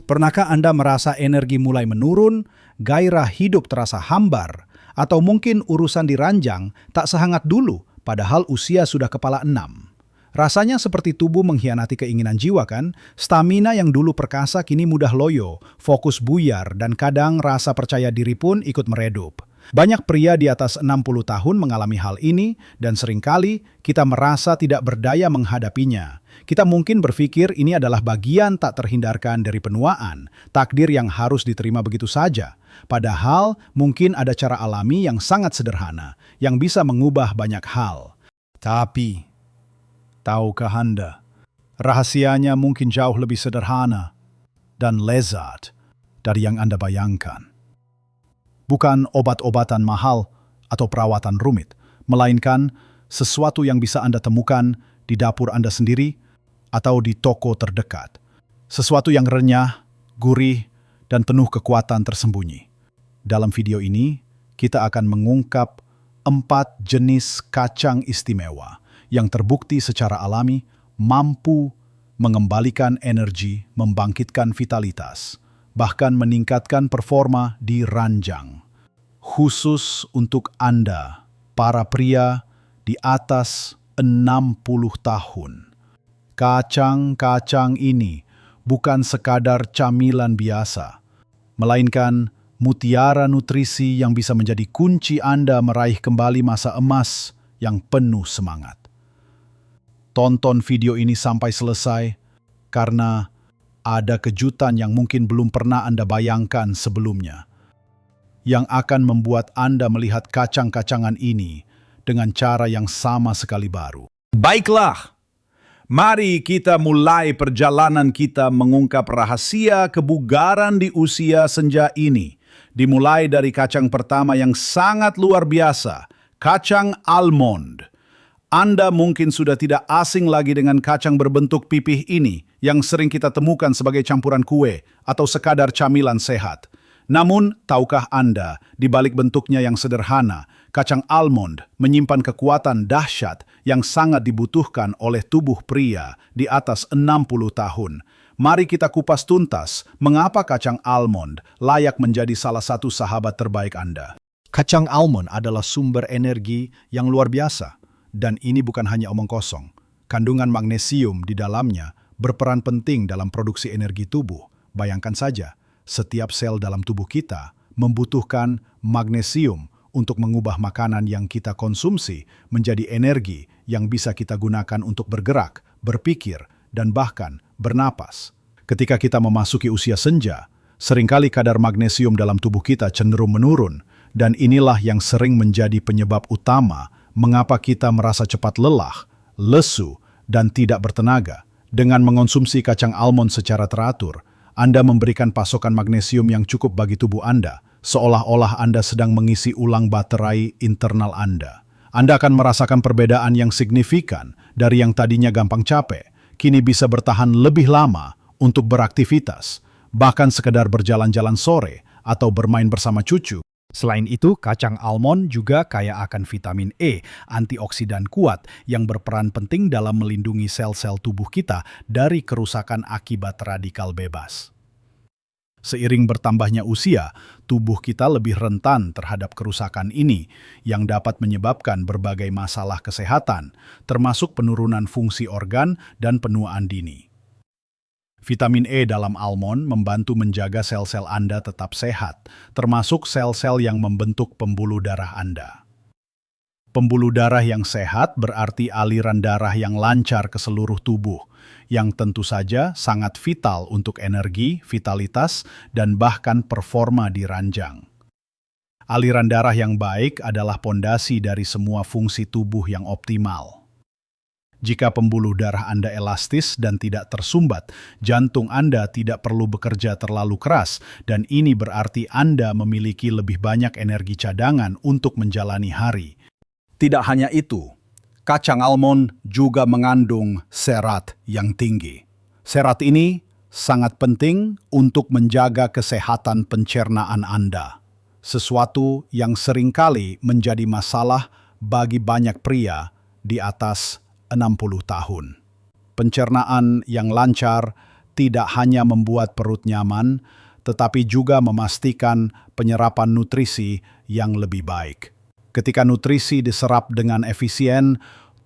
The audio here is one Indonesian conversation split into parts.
Pernahkah Anda merasa energi mulai menurun, gairah hidup terasa hambar, atau mungkin urusan di ranjang tak sehangat dulu padahal usia sudah kepala 6? Rasanya seperti tubuh mengkhianati keinginan jiwa kan? Stamina yang dulu perkasa kini mudah loyo, fokus buyar, dan kadang rasa percaya diri pun ikut meredup. Banyak pria di atas 60 tahun mengalami hal ini dan seringkali kita merasa tidak berdaya menghadapinya. Kita mungkin berpikir ini adalah bagian tak terhindarkan dari penuaan, takdir yang harus diterima begitu saja. Padahal mungkin ada cara alami yang sangat sederhana, yang bisa mengubah banyak hal. Tapi, tahukah Anda, rahasianya mungkin jauh lebih sederhana dan lezat dari yang Anda bayangkan. Bukan obat-obatan mahal atau perawatan rumit, melainkan sesuatu yang bisa Anda temukan di dapur Anda sendiri atau di toko terdekat. Sesuatu yang renyah, gurih, dan penuh kekuatan tersembunyi. Dalam video ini, kita akan mengungkap 4 jenis kacang istimewa yang terbukti secara alami mampu mengembalikan energi, membangkitkan vitalitas, bahkan meningkatkan performa di ranjang. Khusus untuk Anda, para pria di atas 60 tahun. Kacang-kacang ini bukan sekadar camilan biasa, melainkan mutiara nutrisi yang bisa menjadi kunci Anda meraih kembali masa emas yang penuh semangat. Tonton video ini sampai selesai, karena ada kejutan yang mungkin belum pernah Anda bayangkan sebelumnya, yang akan membuat Anda melihat kacang-kacangan ini dengan cara yang sama sekali baru. Baiklah, mari kita mulai perjalanan kita mengungkap rahasia kebugaran di usia senja ini. Dimulai dari kacang pertama yang sangat luar biasa, kacang almond. Anda mungkin sudah tidak asing lagi dengan kacang berbentuk pipih ini yang sering kita temukan sebagai campuran kue atau sekadar camilan sehat. Namun, tahukah Anda, di balik bentuknya yang sederhana, kacang almond menyimpan kekuatan dahsyat yang sangat dibutuhkan oleh tubuh pria di atas 60 tahun. Mari kita kupas tuntas mengapa kacang almond layak menjadi salah satu sahabat terbaik Anda. Kacang almond adalah sumber energi yang luar biasa. Dan ini bukan hanya omong kosong. Kandungan magnesium di dalamnya berperan penting dalam produksi energi tubuh. Bayangkan saja, setiap sel dalam tubuh kita membutuhkan magnesium untuk mengubah makanan yang kita konsumsi menjadi energi yang bisa kita gunakan untuk bergerak, berpikir, dan bahkan bernapas. Ketika kita memasuki usia senja, seringkali kadar magnesium dalam tubuh kita cenderung menurun, dan inilah yang sering menjadi penyebab utama mengapa kita merasa cepat lelah, lesu, dan tidak bertenaga. Dengan mengonsumsi kacang almond secara teratur, Anda memberikan pasokan magnesium yang cukup bagi tubuh Anda, seolah-olah Anda sedang mengisi ulang baterai internal Anda. Anda akan merasakan perbedaan yang signifikan dari yang tadinya gampang capek, kini bisa bertahan lebih lama untuk beraktivitas, bahkan sekedar berjalan-jalan sore atau bermain bersama cucu. Selain itu, kacang almond juga kaya akan vitamin E, antioksidan kuat yang berperan penting dalam melindungi sel-sel tubuh kita dari kerusakan akibat radikal bebas. Seiring bertambahnya usia, tubuh kita lebih rentan terhadap kerusakan ini yang dapat menyebabkan berbagai masalah kesehatan, termasuk penurunan fungsi organ dan penuaan dini. Vitamin E dalam almond membantu menjaga sel-sel Anda tetap sehat, termasuk sel-sel yang membentuk pembuluh darah Anda. Pembuluh darah yang sehat berarti aliran darah yang lancar ke seluruh tubuh, yang tentu saja sangat vital untuk energi, vitalitas, dan bahkan performa di ranjang. Aliran darah yang baik adalah pondasi dari semua fungsi tubuh yang optimal. Jika pembuluh darah Anda elastis dan tidak tersumbat, jantung Anda tidak perlu bekerja terlalu keras, dan ini berarti Anda memiliki lebih banyak energi cadangan untuk menjalani hari. Tidak hanya itu, kacang almond juga mengandung serat yang tinggi. Serat ini sangat penting untuk menjaga kesehatan pencernaan Anda, sesuatu yang seringkali menjadi masalah bagi banyak pria di atas 60 tahun. Pencernaan yang lancar tidak hanya membuat perut nyaman, tetapi juga memastikan penyerapan nutrisi yang lebih baik. Ketika nutrisi diserap dengan efisien,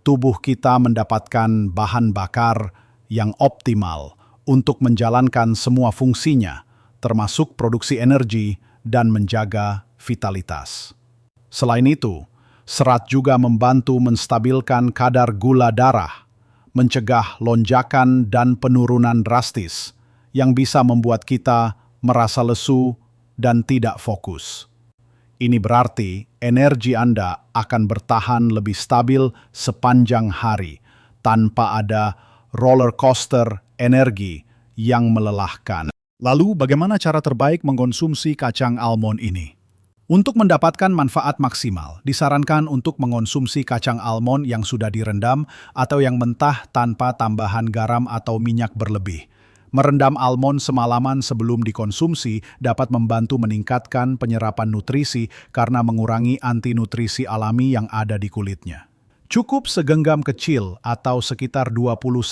tubuh kita mendapatkan bahan bakar yang optimal untuk menjalankan semua fungsinya, termasuk produksi energi dan menjaga vitalitas. Selain itu, serat juga membantu menstabilkan kadar gula darah, mencegah lonjakan dan penurunan drastis yang bisa membuat kita merasa lesu dan tidak fokus. Ini berarti energi Anda akan bertahan lebih stabil sepanjang hari tanpa ada roller coaster energi yang melelahkan. Lalu, bagaimana cara terbaik mengkonsumsi kacang almond ini? Untuk mendapatkan manfaat maksimal, disarankan untuk mengonsumsi kacang almond yang sudah direndam atau yang mentah tanpa tambahan garam atau minyak berlebih. Merendam almond semalaman sebelum dikonsumsi dapat membantu meningkatkan penyerapan nutrisi karena mengurangi antinutrisi alami yang ada di kulitnya. Cukup segenggam kecil atau sekitar 20-25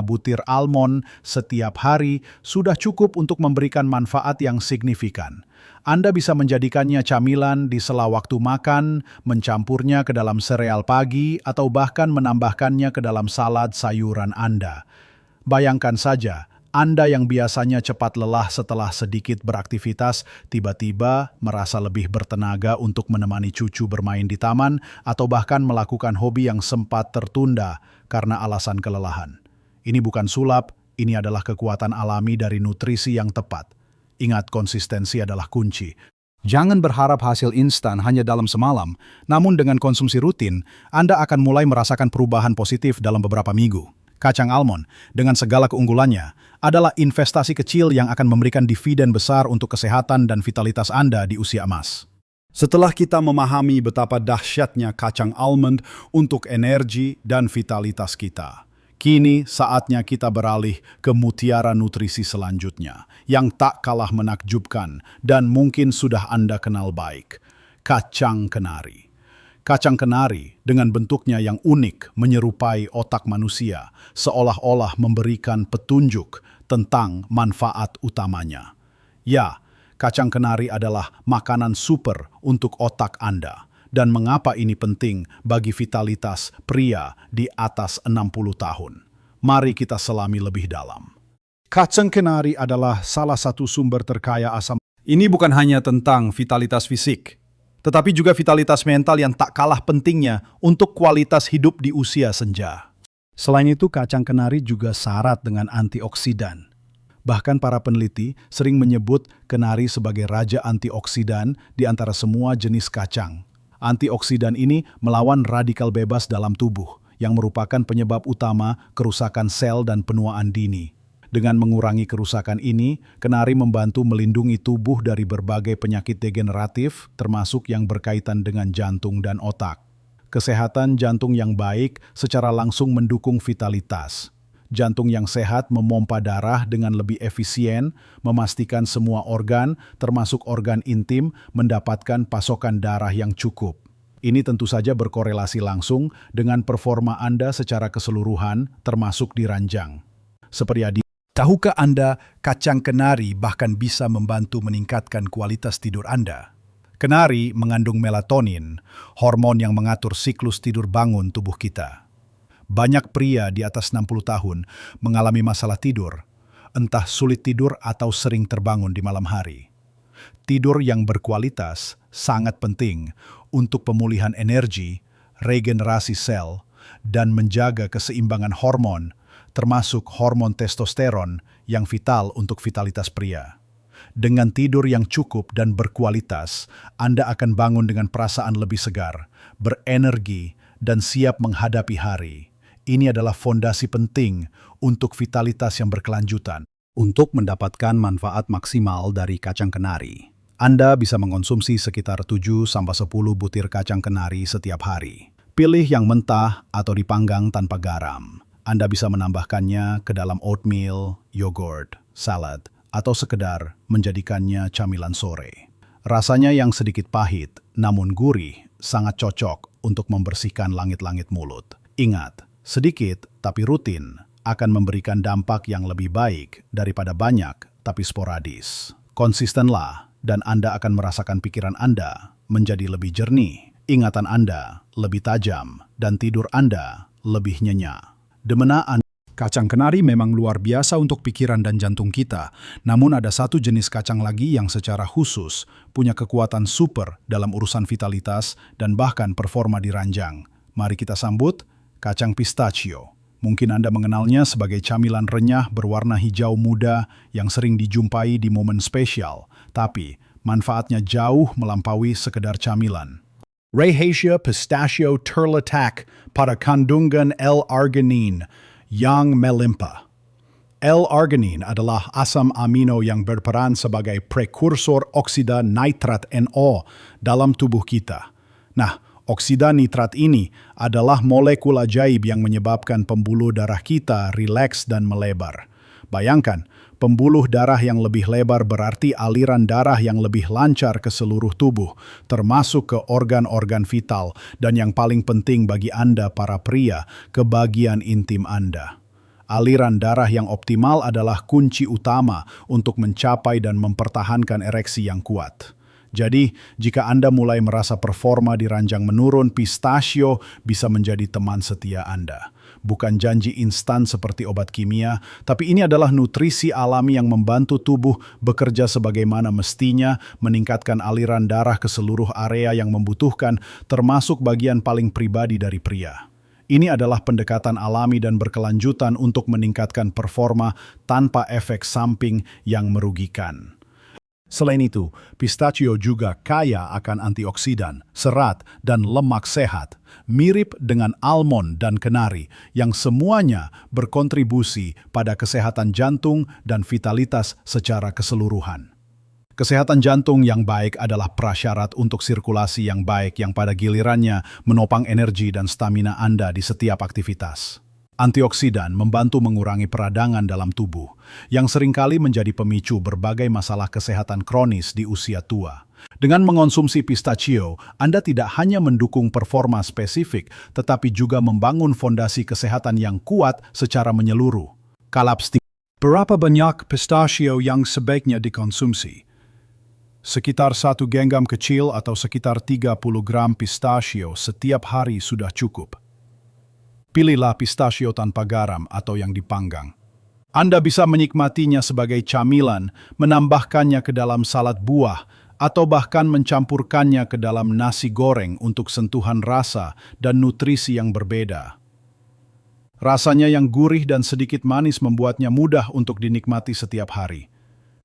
butir almond setiap hari sudah cukup untuk memberikan manfaat yang signifikan. Anda bisa menjadikannya camilan di sela waktu makan, mencampurnya ke dalam sereal pagi, atau bahkan menambahkannya ke dalam salad sayuran Anda. Bayangkan saja, Anda yang biasanya cepat lelah setelah sedikit beraktivitas, tiba-tiba merasa lebih bertenaga untuk menemani cucu bermain di taman atau bahkan melakukan hobi yang sempat tertunda karena alasan kelelahan. Ini bukan sulap, ini adalah kekuatan alami dari nutrisi yang tepat. Ingat, konsistensi adalah kunci. Jangan berharap hasil instan hanya dalam semalam, namun dengan konsumsi rutin, Anda akan mulai merasakan perubahan positif dalam beberapa minggu. Kacang almond, dengan segala keunggulannya, adalah investasi kecil yang akan memberikan dividen besar untuk kesehatan dan vitalitas Anda di usia emas. Setelah kita memahami betapa dahsyatnya kacang almond untuk energi dan vitalitas kita, kini saatnya kita beralih ke mutiara nutrisi selanjutnya, yang tak kalah menakjubkan dan mungkin sudah Anda kenal baik, kacang kenari. Kacang kenari dengan bentuknya yang unik menyerupai otak manusia, seolah-olah memberikan petunjuk tentang manfaat utamanya. Ya, kacang kenari adalah makanan super untuk otak Anda. Dan mengapa ini penting bagi vitalitas pria di atas 60 tahun? Mari kita selami lebih dalam. Kacang kenari adalah salah satu sumber terkaya asam. Ini bukan hanya tentang vitalitas fisik, tetapi juga vitalitas mental yang tak kalah pentingnya untuk kualitas hidup di usia senja. Selain itu, kacang kenari juga syarat dengan antioksidan. Bahkan para peneliti sering menyebut kenari sebagai raja antioksidan di antara semua jenis kacang. Antioksidan ini melawan radikal bebas dalam tubuh, yang merupakan penyebab utama kerusakan sel dan penuaan dini. Dengan mengurangi kerusakan ini, kenari membantu melindungi tubuh dari berbagai penyakit degeneratif, termasuk yang berkaitan dengan jantung dan otak. Kesehatan jantung yang baik secara langsung mendukung vitalitas. Jantung yang sehat memompa darah dengan lebih efisien, memastikan semua organ, termasuk organ intim, mendapatkan pasokan darah yang cukup. Ini tentu saja berkorelasi langsung dengan performa Anda secara keseluruhan, termasuk di ranjang. Seperti tahukah Anda, kacang kenari bahkan bisa membantu meningkatkan kualitas tidur Anda? Kenari mengandung melatonin, hormon yang mengatur siklus tidur bangun tubuh kita. Banyak pria di atas 60 tahun mengalami masalah tidur, entah sulit tidur atau sering terbangun di malam hari. Tidur yang berkualitas sangat penting untuk pemulihan energi, regenerasi sel, dan menjaga keseimbangan hormon, termasuk hormon testosteron yang vital untuk vitalitas pria. Dengan tidur yang cukup dan berkualitas, Anda akan bangun dengan perasaan lebih segar, berenergi, dan siap menghadapi hari. Ini adalah fondasi penting untuk vitalitas yang berkelanjutan. Untuk mendapatkan manfaat maksimal dari kacang kenari, Anda bisa mengonsumsi sekitar 7-10 butir kacang kenari setiap hari. Pilih yang mentah atau dipanggang tanpa garam. Anda bisa menambahkannya ke dalam oatmeal, yogurt, salad, atau sekedar menjadikannya camilan sore. Rasanya yang sedikit pahit, namun gurih, sangat cocok untuk membersihkan langit-langit mulut. Ingat, sedikit tapi rutin akan memberikan dampak yang lebih baik daripada banyak tapi sporadis. Konsistenlah dan Anda akan merasakan pikiran Anda menjadi lebih jernih, ingatan Anda lebih tajam, dan tidur Anda lebih nyenyak. Demena Anda. Kacang kenari memang luar biasa untuk pikiran dan jantung kita, namun ada satu jenis kacang lagi yang secara khusus punya kekuatan super dalam urusan vitalitas dan bahkan performa di ranjang. Mari kita sambut kacang pistachio. Mungkin Anda mengenalnya sebagai camilan renyah berwarna hijau muda yang sering dijumpai di momen spesial, tapi manfaatnya jauh melampaui sekedar camilan. Rahasia pistachio terletak pada kandungan L-arginine yang melimpah. L-arginine adalah asam amino yang berperan sebagai prekursor oksida nitrat NO dalam tubuh kita. Nah, oksida nitrat ini adalah molekul ajaib yang menyebabkan pembuluh darah kita rileks dan melebar. Bayangkan, pembuluh darah yang lebih lebar berarti aliran darah yang lebih lancar ke seluruh tubuh, termasuk ke organ-organ vital, dan yang paling penting bagi Anda para pria, ke bagian intim Anda. Aliran darah yang optimal adalah kunci utama untuk mencapai dan mempertahankan ereksi yang kuat. Jadi, jika Anda mulai merasa performa di ranjang menurun, pistachio bisa menjadi teman setia Anda. Bukan janji instan seperti obat kimia, tapi ini adalah nutrisi alami yang membantu tubuh bekerja sebagaimana mestinya, meningkatkan aliran darah ke seluruh area yang membutuhkan, termasuk bagian paling pribadi dari pria. Ini adalah pendekatan alami dan berkelanjutan untuk meningkatkan performa tanpa efek samping yang merugikan. Selain itu, pistachio juga kaya akan antioksidan, serat, dan lemak sehat, mirip dengan almond dan kenari, yang semuanya berkontribusi pada kesehatan jantung dan vitalitas secara keseluruhan. Kesehatan jantung yang baik adalah prasyarat untuk sirkulasi yang baik yang pada gilirannya menopang energi dan stamina Anda di setiap aktivitas. Antioksidan membantu mengurangi peradangan dalam tubuh, yang seringkali menjadi pemicu berbagai masalah kesehatan kronis di usia tua. Dengan mengonsumsi pistachio, Anda tidak hanya mendukung performa spesifik, tetapi juga membangun fondasi kesehatan yang kuat secara menyeluruh. Berapa banyak pistachio yang sebaiknya dikonsumsi? Sekitar 1 genggam kecil atau sekitar 30 gram pistachio setiap hari sudah cukup. Pilihlah pistachio tanpa garam atau yang dipanggang. Anda bisa menikmatinya sebagai camilan, menambahkannya ke dalam salad buah, atau bahkan mencampurkannya ke dalam nasi goreng untuk sentuhan rasa dan nutrisi yang berbeda. Rasanya yang gurih dan sedikit manis membuatnya mudah untuk dinikmati setiap hari.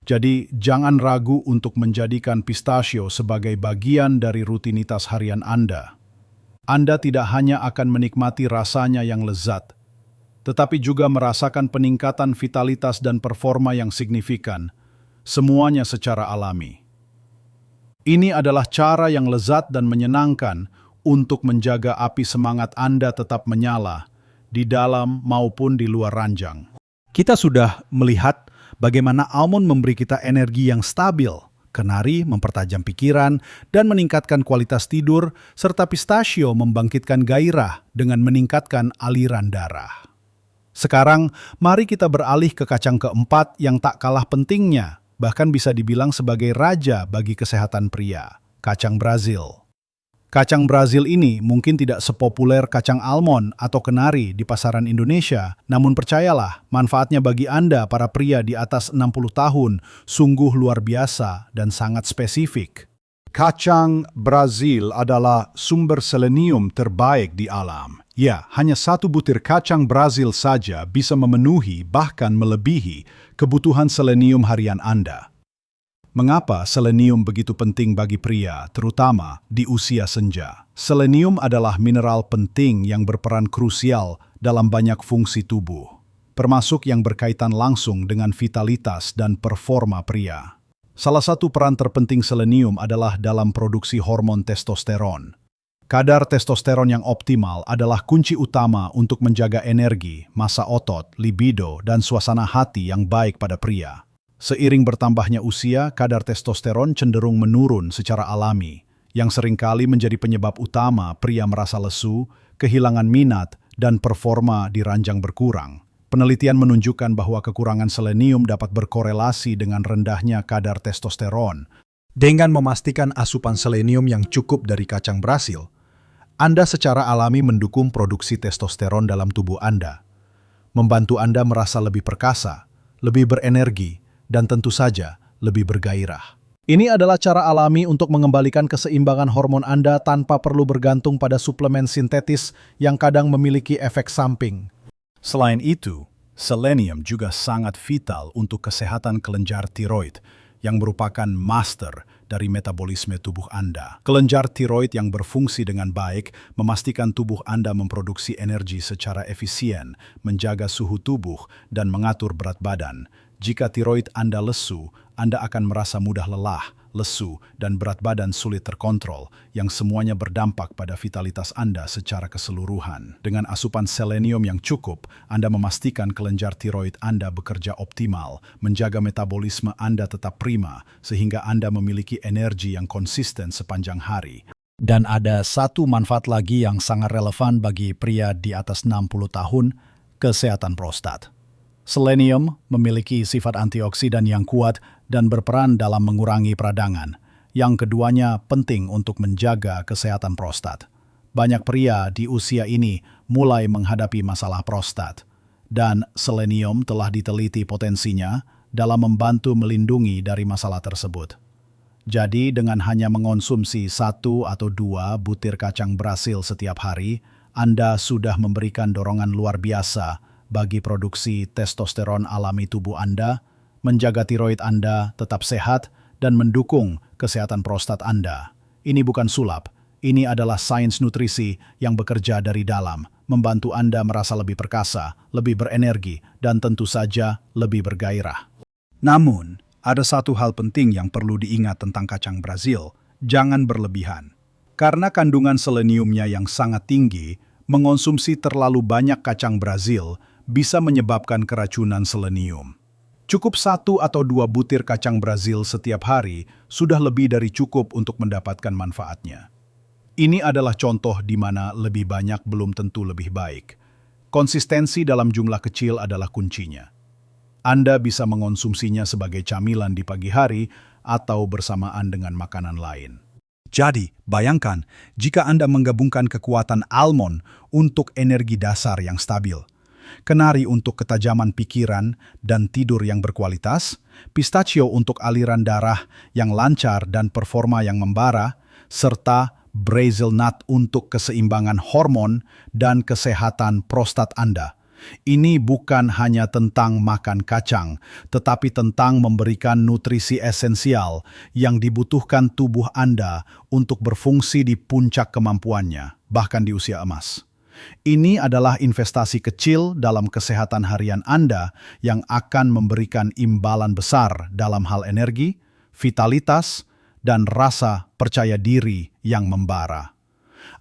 Jadi, jangan ragu untuk menjadikan pistachio sebagai bagian dari rutinitas harian Anda. Anda tidak hanya akan menikmati rasanya yang lezat, tetapi juga merasakan peningkatan vitalitas dan performa yang signifikan, semuanya secara alami. Ini adalah cara yang lezat dan menyenangkan untuk menjaga api semangat Anda tetap menyala, di dalam maupun di luar ranjang. Kita sudah melihat bagaimana almond memberi kita energi yang stabil, kenari mempertajam pikiran dan meningkatkan kualitas tidur, serta pistachio membangkitkan gairah dengan meningkatkan aliran darah. Sekarang, mari kita beralih ke kacang keempat yang tak kalah pentingnya, bahkan bisa dibilang sebagai raja bagi kesehatan pria, kacang Brazil. Kacang Brazil ini mungkin tidak sepopuler kacang almond atau kenari di pasaran Indonesia, namun percayalah, manfaatnya bagi Anda para pria di atas 60 tahun sungguh luar biasa dan sangat spesifik. Kacang Brazil adalah sumber selenium terbaik di alam. Ya, hanya 1 butir kacang Brazil saja bisa memenuhi bahkan melebihi kebutuhan selenium harian Anda. Mengapa selenium begitu penting bagi pria, terutama di usia senja? Selenium adalah mineral penting yang berperan krusial dalam banyak fungsi tubuh, termasuk yang berkaitan langsung dengan vitalitas dan performa pria. Salah satu peran terpenting selenium adalah dalam produksi hormon testosteron. Kadar testosteron yang optimal adalah kunci utama untuk menjaga energi, massa otot, libido, dan suasana hati yang baik pada pria. Seiring bertambahnya usia, kadar testosteron cenderung menurun secara alami, yang seringkali menjadi penyebab utama pria merasa lesu, kehilangan minat, dan performa di ranjang berkurang. Penelitian menunjukkan bahwa kekurangan selenium dapat berkorelasi dengan rendahnya kadar testosteron. Dengan memastikan asupan selenium yang cukup dari kacang Brasil, Anda secara alami mendukung produksi testosteron dalam tubuh Anda, membantu Anda merasa lebih perkasa, lebih berenergi, dan tentu saja lebih bergairah. Ini adalah cara alami untuk mengembalikan keseimbangan hormon Anda tanpa perlu bergantung pada suplemen sintetis yang kadang memiliki efek samping. Selain itu, selenium juga sangat vital untuk kesehatan kelenjar tiroid, yang merupakan master dari metabolisme tubuh Anda. Kelenjar tiroid yang berfungsi dengan baik memastikan tubuh Anda memproduksi energi secara efisien, menjaga suhu tubuh, dan mengatur berat badan. Jika tiroid Anda lesu, Anda akan merasa mudah lelah, lesu, dan berat badan sulit terkontrol, yang semuanya berdampak pada vitalitas Anda secara keseluruhan. Dengan asupan selenium yang cukup, Anda memastikan kelenjar tiroid Anda bekerja optimal, menjaga metabolisme Anda tetap prima, sehingga Anda memiliki energi yang konsisten sepanjang hari. Dan ada satu manfaat lagi yang sangat relevan bagi pria di atas 60 tahun, kesehatan prostat. Selenium memiliki sifat antioksidan yang kuat dan berperan dalam mengurangi peradangan. Yang keduanya penting untuk menjaga kesehatan prostat. Banyak pria di usia ini mulai menghadapi masalah prostat, dan selenium telah diteliti potensinya dalam membantu melindungi dari masalah tersebut. Jadi dengan hanya mengonsumsi 1 atau 2 butir kacang Brasil setiap hari, Anda sudah memberikan dorongan luar biasa bagi produksi testosteron alami tubuh Anda, menjaga tiroid Anda tetap sehat, dan mendukung kesehatan prostat Anda. Ini bukan sulap, ini adalah sains nutrisi yang bekerja dari dalam, membantu Anda merasa lebih perkasa, lebih berenergi, dan tentu saja lebih bergairah. Namun, ada satu hal penting yang perlu diingat tentang kacang Brasil, jangan berlebihan. Karena kandungan seleniumnya yang sangat tinggi, mengonsumsi terlalu banyak kacang Brasil bisa menyebabkan keracunan selenium. Cukup 1 atau 2 butir kacang Brasil setiap hari sudah lebih dari cukup untuk mendapatkan manfaatnya. Ini adalah contoh di mana lebih banyak belum tentu lebih baik. Konsistensi dalam jumlah kecil adalah kuncinya. Anda bisa mengonsumsinya sebagai camilan di pagi hari atau bersamaan dengan makanan lain. Jadi, bayangkan jika Anda menggabungkan kekuatan almond untuk energi dasar yang stabil, kenari untuk ketajaman pikiran dan tidur yang berkualitas, pistachio untuk aliran darah yang lancar dan performa yang membara, serta Brazil nut untuk keseimbangan hormon dan kesehatan prostat Anda. Ini bukan hanya tentang makan kacang, tetapi tentang memberikan nutrisi esensial yang dibutuhkan tubuh Anda untuk berfungsi di puncak kemampuannya, bahkan di usia emas. Ini adalah investasi kecil dalam kesehatan harian Anda yang akan memberikan imbalan besar dalam hal energi, vitalitas, dan rasa percaya diri yang membara.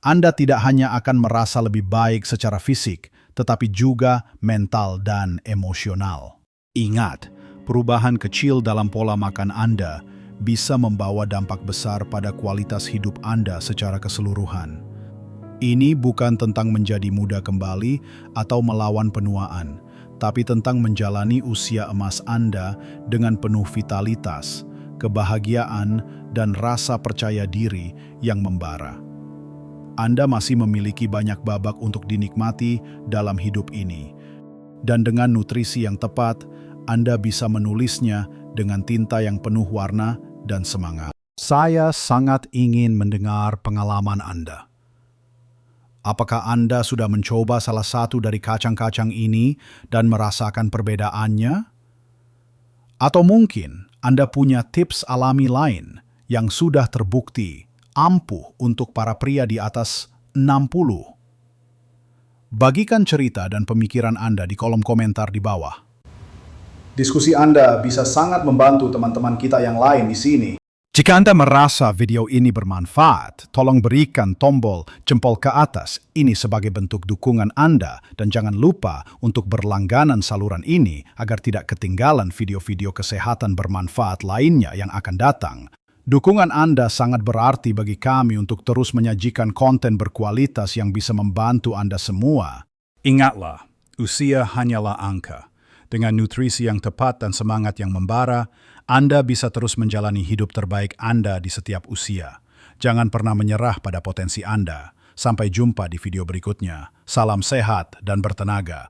Anda tidak hanya akan merasa lebih baik secara fisik, tetapi juga mental dan emosional. Ingat, perubahan kecil dalam pola makan Anda bisa membawa dampak besar pada kualitas hidup Anda secara keseluruhan. Ini bukan tentang menjadi muda kembali atau melawan penuaan, tapi tentang menjalani usia emas Anda dengan penuh vitalitas, kebahagiaan, dan rasa percaya diri yang membara. Anda masih memiliki banyak babak untuk dinikmati dalam hidup ini. Dan dengan nutrisi yang tepat, Anda bisa menulisnya dengan tinta yang penuh warna dan semangat. Saya sangat ingin mendengar pengalaman Anda. Apakah Anda sudah mencoba salah satu dari kacang-kacang ini dan merasakan perbedaannya? Atau mungkin Anda punya tips alami lain yang sudah terbukti ampuh untuk para pria di atas 60. Bagikan cerita dan pemikiran Anda di kolom komentar di bawah. Diskusi Anda bisa sangat membantu teman-teman kita yang lain di sini. Jika Anda merasa video ini bermanfaat, tolong berikan tombol jempol ke atas ini sebagai bentuk dukungan Anda, dan jangan lupa untuk berlangganan saluran ini agar tidak ketinggalan video-video kesehatan bermanfaat lainnya yang akan datang. Dukungan Anda sangat berarti bagi kami untuk terus menyajikan konten berkualitas yang bisa membantu Anda semua. Ingatlah, Usia hanyalah angka. Dengan nutrisi yang tepat dan semangat yang membara, Anda bisa terus menjalani hidup terbaik Anda di setiap usia. Jangan pernah menyerah pada potensi Anda. Sampai jumpa di video berikutnya. Salam sehat dan bertenaga.